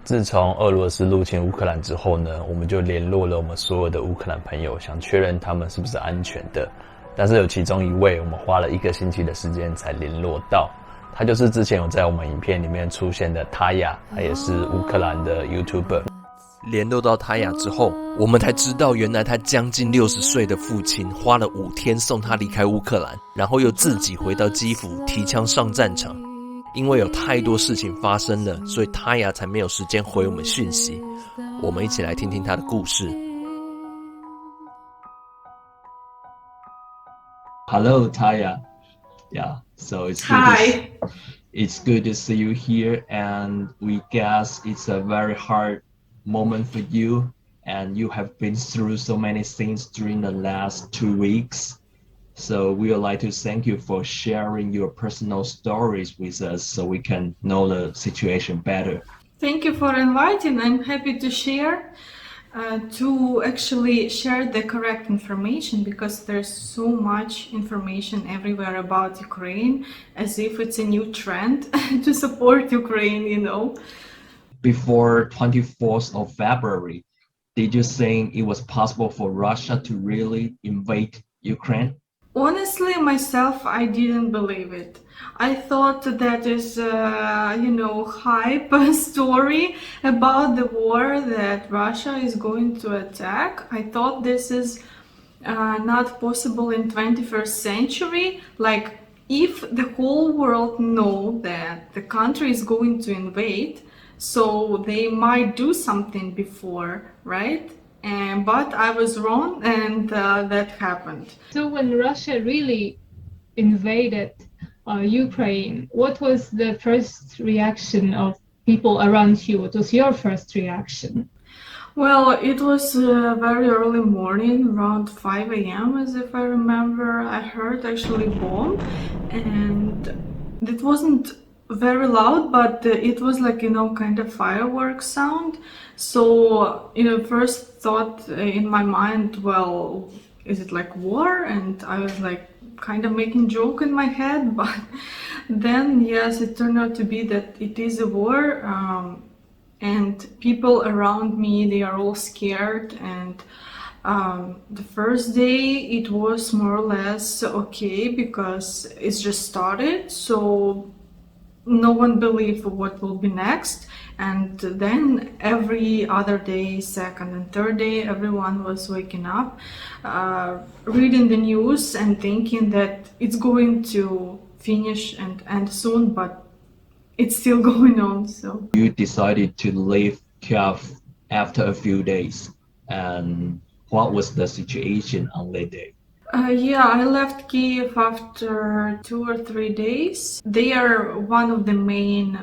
自从俄罗斯入侵乌克兰之后呢，我们就联络了我们所有的乌克兰朋友，想确认他们是不是安全的。但是有其中一位，我们花了1个星期的时间才联络到，他就是之前有在我们影片里面出现的 Taya， 他也是乌克兰的 YouTuber。联络到Taya之后，我们才知道原来他将近60岁的父亲花了5天送他离开乌克兰，然后又自己回到基辅提枪上战场。因为有太多事情发生了，所以Taya才没有时间回我们讯息。我们一起来听听他的故事。Hello, Taya. Yeah, so it's good to see you here, and we guess it's a very hard moment for you, and you have been through so many things during the last 2 weeks. So we would like to thank you for sharing your personal stories with us so we can know the situation better. Thank you for inviting. I'm happy to share, to actually share the correct information, because there's so much information everywhere about Ukraine, as if it's a new trend to support Ukraine, you know. Before 24th of February, did you think it was possible for Russia to really invade Ukraine? Honestly, myself, I didn't believe it. I thought that is, hype story about the war that Russia is going to attack. I thought this is not possible in 21st century. Like, if the whole world know that the country is going to invade, so they might do something before, right? But I was wrong, and that happened. So when Russia really invaded Ukraine, what was the first reaction of people around you? What was your first reaction? Well, it was very early morning, around 5 a.m. as if I remember. I heard actually bomb, and it wasn't very loud, but it was like, kind of fireworks sound. So, first thought in my mind, well, is it like war? And I was like kind of making joke in my head, but then yes, it turned out to be that it is a war, and people around me, they are all scared. And the first day it was more or less okay, because it's just started, so no one believed what will be next. And then every other day, second and third day, everyone was waking up, reading the news and thinking that it's going to finish and end soon, but it's still going on. So you decided to leave Kyiv after a few days, and what was the situation on that day? I left Kyiv after 2 or 3 days. There, one of the main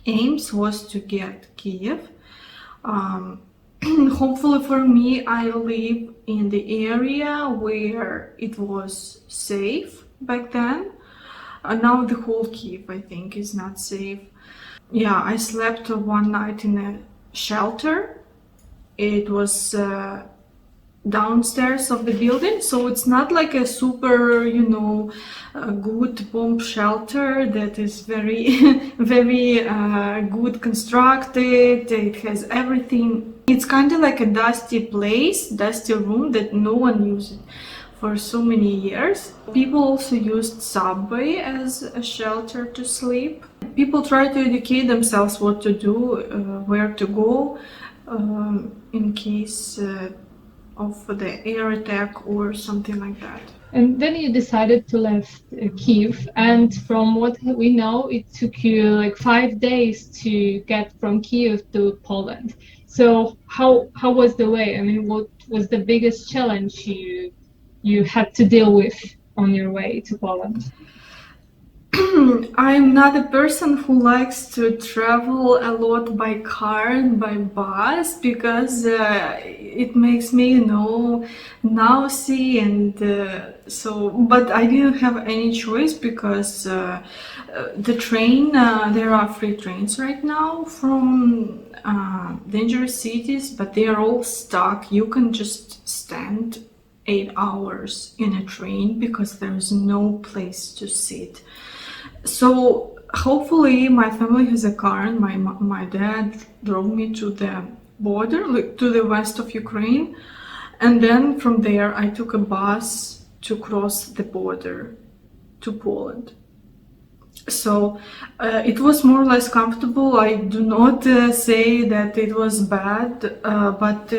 aims was to get Kyiv. Hopefully for me, I live in the area where it was safe back then. Now the whole Kyiv, I think, is not safe. I slept one night in a shelter. It was downstairs of the building, so it's not like a super good bomb shelter that is very very good constructed. It has everything. It's kind of like a dusty place, dusty room that no one used for so many years. People also used subway as a shelter to sleep. People try to educate themselves what to do, where to go in case of the air attack or something like that. And then you decided to leave Kyiv, and from what we know, it took you like 5 days to get from Kyiv to Poland. So how was the way? I mean, what was the biggest challenge you had to deal with on your way to Poland? I'm not a person who likes to travel a lot by car and by bus, because it makes me, nauseous, and but I didn't have any choice, because the train, there are free trains right now from dangerous cities, but they are all stuck. You can just stand 8 hours in a train because there's no place to sit. So hopefully my family has a car, and my dad drove me to the border, like to the west of Ukraine, and then from there I took a bus to cross the border to Poland. So it was more or less comfortable. I do not say that it was bad, but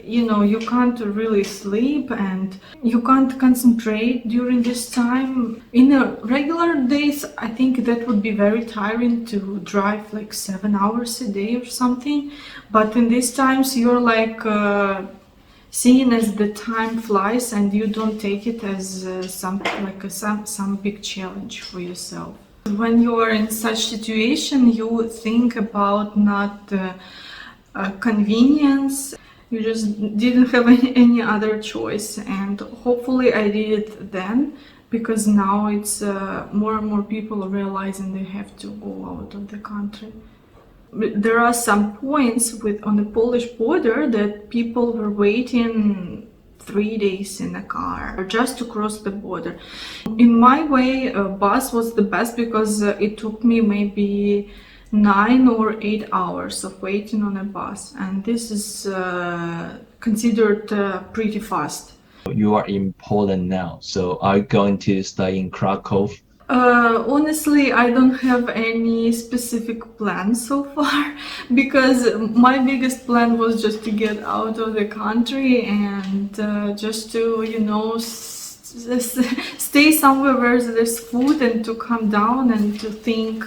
you know, you can't really sleep and you can't concentrate during this time. In regular days, I think that would be very tiring to drive like 7 hours a day or something. But in these times, you're like seeing as the time flies, and you don't take it as some big challenge for yourself. When you are in such situation, you think about not convenience. You just didn't have any other choice, and hopefully I did it then, because now it's more and more people realizing they have to go out of the country. There are some points on the Polish border that people were waiting 3 days in a car just to cross the border. In my way, a bus was the best because it took me maybe 9 or 8 hours of waiting on a bus, and this is considered pretty fast. You are in Poland now, so are you going to stay in Krakow? Honestly, I don't have any specific plan so far, because my biggest plan was just to get out of the country and just to, you know, stay somewhere where there's food and to come down and to think.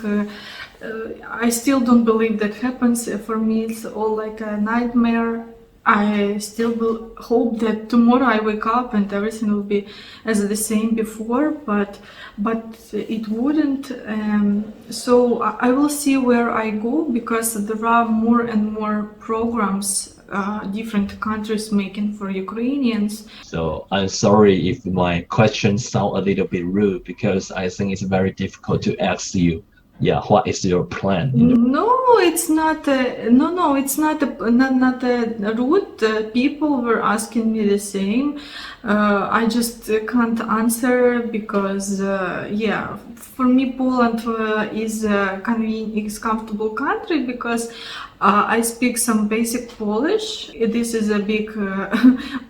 I still don't believe that happens. For me, it's all like a nightmare. I still will hope that tomorrow I wake up and everything will be as the same before, but it wouldn't. So I will see where I go, because there are more and more programs different countries making for Ukrainians. So I'm sorry if my questions sound a little bit rude, because I think it's very difficult to ask you. Yeah, what is your plan? No, it's not. It's not rude. People were asking me the same. I just can't answer because, yeah, for me, Poland is a comfortable country because I speak some basic Polish. This is a big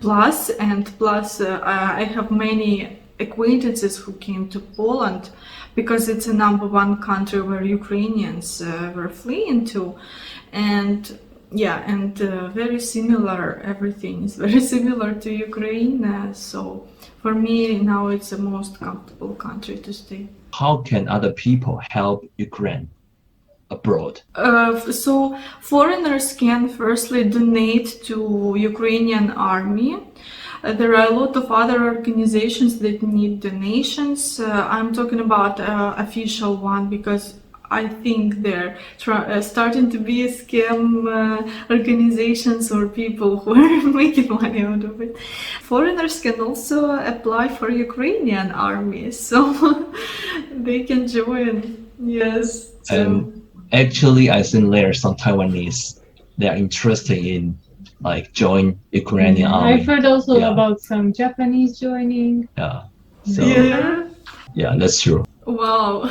plus, and plus I have many acquaintances who came to Poland, because it's a #1 country where Ukrainians were fleeing to, and yeah, and very similar, everything is very similar to Ukraine, so for me now it's the most comfortable country to stay. How can other people help Ukraine abroad? So foreigners can firstly donate to Ukrainian army. There are a lot of other organizations that need donations. I'm talking about official one, because I think they're starting to be scam organizations or people who are making money out of it. Foreigners can also apply for Ukrainian army, so they can join. Yes. And actually, I think there are some Taiwanese, they are interested in like join Ukrainian army. I've heard also about some Japanese joining. Yeah. So, yeah, that's true. Wow.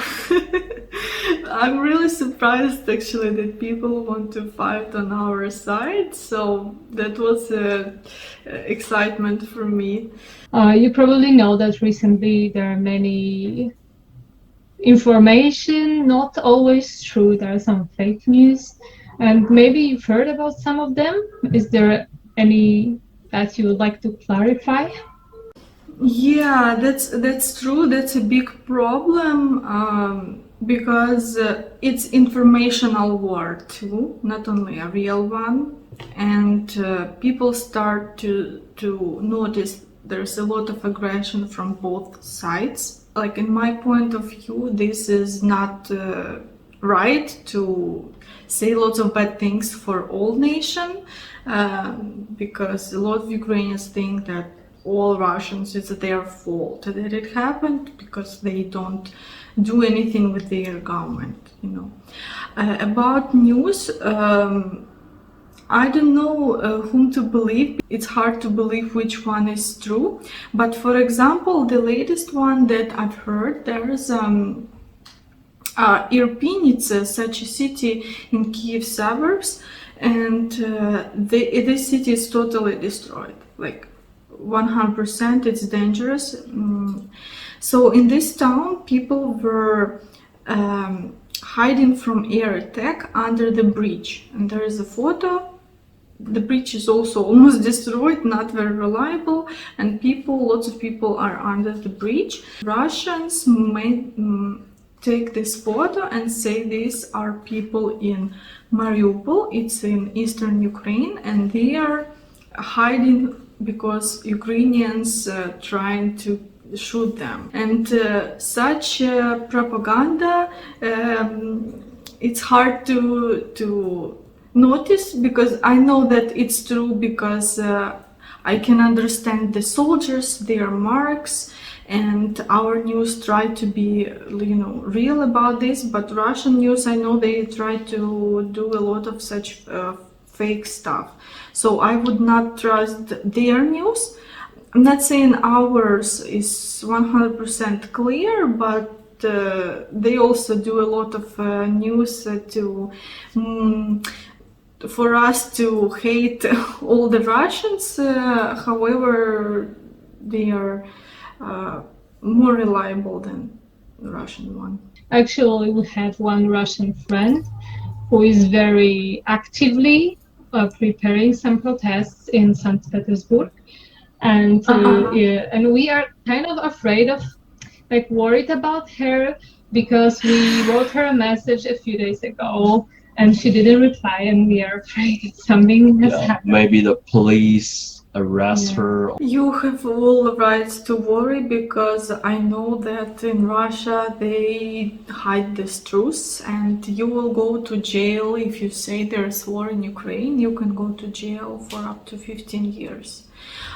I'm really surprised actually that people want to fight on our side. So that was excitement for me. You probably know that recently there are many information, not always true. There are some fake news. And maybe you've heard about some of them. Is there any that you would like to clarify? Yeah, that's true. That's a big problem because it's informational war too, not only a real one. And people start to notice there's a lot of aggression from both sides. Like in my point of view, this is not right to say lots of bad things for all nation, because a lot of Ukrainians think that all Russians, it's their fault that it happened because they don't do anything with their government, you know. About news, I don't know whom to believe. It's hard to believe which one is true. But for example, the latest one that I've heard, there's Irpin, it's such a city in Kyiv suburbs, and this city is totally destroyed, like 100%. It's dangerous. So in this town, people were hiding from air attack under the bridge, and there is a photo. The bridge is also almost destroyed, not very reliable, and lots of people are under the bridge. Russians take this photo and say these are people in Mariupol, it's in eastern Ukraine, and they are hiding because Ukrainians trying to shoot them. And such propaganda, it's hard to notice, because I know that it's true, because I can understand the soldiers, their marks, and our news try to be, real about this. But Russian news, I know they try to do a lot of such fake stuff. So I would not trust their news. I'm not saying ours is 100% clear, but they also do a lot of news for us to hate all the Russians. However, they are more reliable than the Russian one. Actually, we have one Russian friend who is very actively preparing some protests in St. Petersburg, and and we are kind of afraid of, worried about her, because we wrote her a message a few days ago and she didn't reply, and we are afraid something has happened. Maybe the police arrest her. You have all the rights to worry, because I know that in Russia they hide this truth, and you will go to jail if you say there's war in Ukraine. You can go to jail for up to 15 years.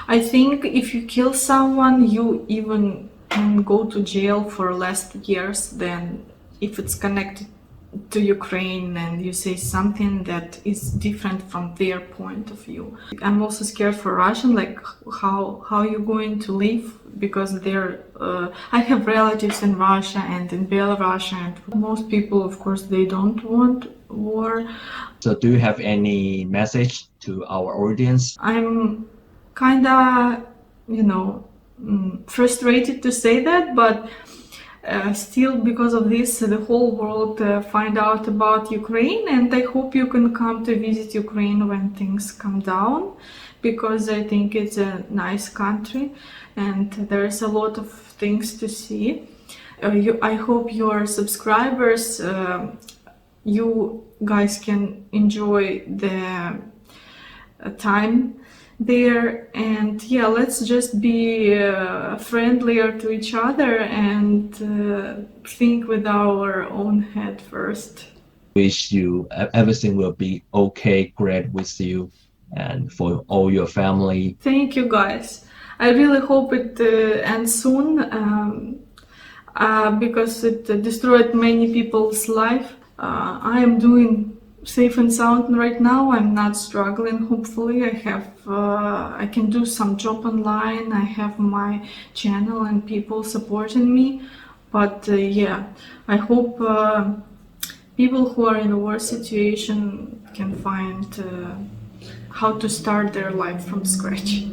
I think if you kill someone, you even can go to jail for less years than if it's connected to Ukraine and you say something that is different from their point of view. I'm also scared for Russian, how you going to live, because I have relatives in Russia and in Belarus, and most people, of course, they don't want war. So do you have any message to our audience? I'm kinda, frustrated to say that, but still, because of this, the whole world find out about Ukraine, and I hope you can come to visit Ukraine when things calm down, because I think it's a nice country and there's a lot of things to see. I hope your subscribers, you guys can enjoy the time there, and let's just be friendlier to each other and think with our own head first. Wish you everything will be okay, great with you and for all your family. Thank you, guys. I really hope it ends soon, because it destroyed many people's life. I am doing safe and sound right now. I'm not struggling. Hopefully I can do some job online. I have my channel and people supporting me, but I hope people who are in a worse situation can find how to start their life from scratch.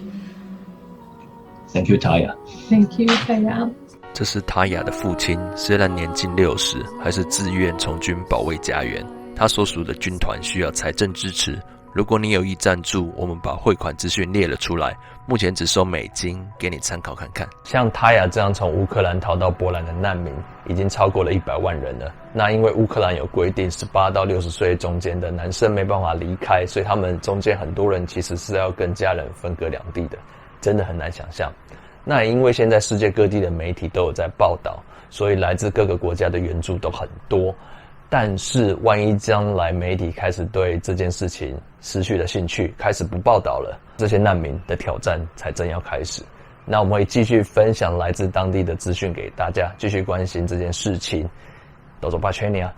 Thank you, Taya. Thank you, Taya. 这是Taya的父亲，虽然年近60，还是自愿从军保卫家园。他所属的军团需要财政支持，如果你有意赞助，我们把汇款资讯列了出来，目前只收美金，给你参考看看。像Taya这样从乌克兰逃到波兰的难民，已经超过了100万人了。那因为乌克兰有规定，18到60岁中间的男生没办法离开，所以他们中间很多人其实是要跟家人分隔两地的，真的很难想象。那也因为现在世界各地的媒体都有在报道，所以来自各个国家的援助都很多。但是万一将来媒体开始对这件事情失去了兴趣，开始不报道了，这些难民的挑战才正要开始。那我们会继续分享来自当地的资讯给大家，继续关心这件事情。多走吧，圈你啊！